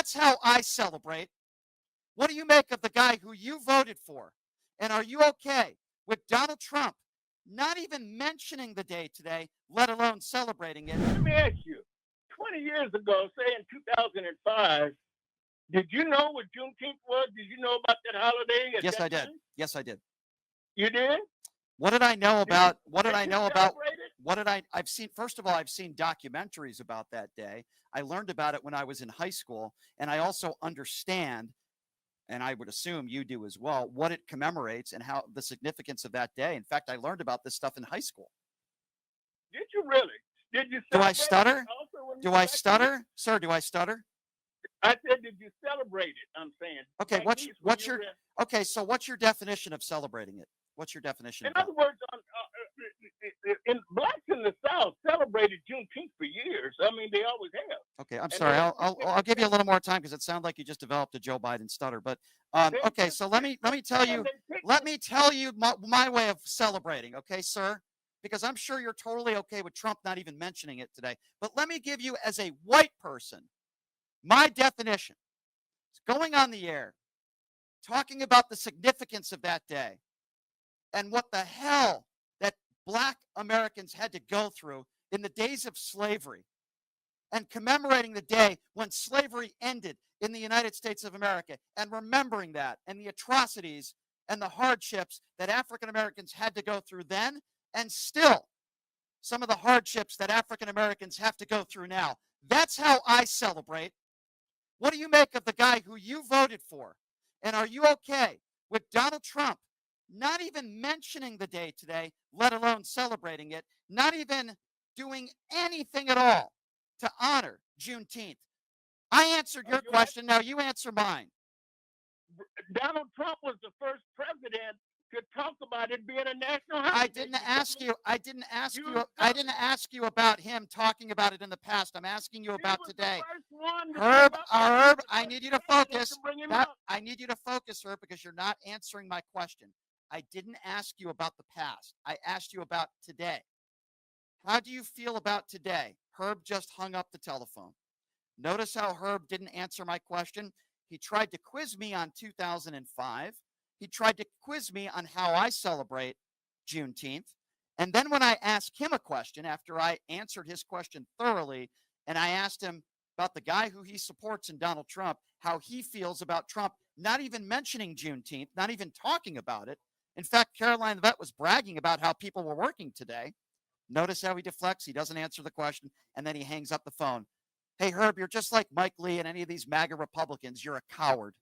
That's how I celebrate. What do you make of the guy who you voted for? And are you okay with Donald Trump not even mentioning the day today, let alone celebrating it? Let me ask you, 20 years ago, say in 2005, did you know what Juneteenth was? Did you know about that holiday at Yes, that I did. time? Yes, I did. You did? What did I know Did you, about what did did I you know about celebrate it? what did I've seen first of all, I've seen documentaries about that day. I learned about it when I was in high school, and I also understand, and I would assume you do as well, what it commemorates and how the significance of that day. In fact, I learned about this stuff in high school. Did you really? Did you Do I celebrate it stutter? also when you Do were I back east? stutter? Sir, do I stutter? I said, did you celebrate it? I'm saying Okay, back east when what's you your were in. okay, so what's your definition of celebrating it? What's your definition In of that? other words, blacks in the South celebrated Juneteenth for years. I mean, they always have. Okay, I'm And sorry. they have I'll give you a significant. little more time because it sounds like you just developed a Joe Biden stutter. But They okay, just so and they picked. let me tell you my way of celebrating. Okay, sir, because I'm sure you're totally okay with Trump not even mentioning it today. But let me give you, as a white person, my definition. It's going on the air, talking about the significance of that day and what the hell that black Americans had to go through in the days of slavery, and commemorating the day when slavery ended in the United States of America, and remembering that and the atrocities and the hardships that African Americans had to go through then, and still some of the hardships that African Americans have to go through now. That's how I celebrate. What do you make of the guy who you voted for? And are you okay with Donald Trump not even mentioning the day today, let alone celebrating it, not even doing anything at all to honor Juneteenth? I answered Are your you question. Now you answer mine. Donald Trump was the first president to talk about it being a national I holiday. didn't You tell ask me. you. I didn't ask You you. I tell didn't me. ask you about him talking about it in the past. I'm asking you He about was the today. first one to bring Herb, up. He was Herb, the I first need you to candidate to focus. bring him That up. I need you to focus, Herb, because you're not answering my question. I didn't ask you about the past. I asked you about today. How do you feel about today? Herb just hung up the telephone. Notice how Herb didn't answer my question. He tried to quiz me on 2005. He tried to quiz me on how I celebrate Juneteenth. And then when I asked him a question, after I answered his question thoroughly, and I asked him about the guy who he supports in Donald Trump, how he feels about Trump not even mentioning Juneteenth, not even talking about it. In fact, Caroline the Vet was bragging about how people were working today. Notice how he deflects. He doesn't answer the question, and then he hangs up the phone. Hey, Herb, you're just like Mike Lee and any of these MAGA Republicans. You're a coward.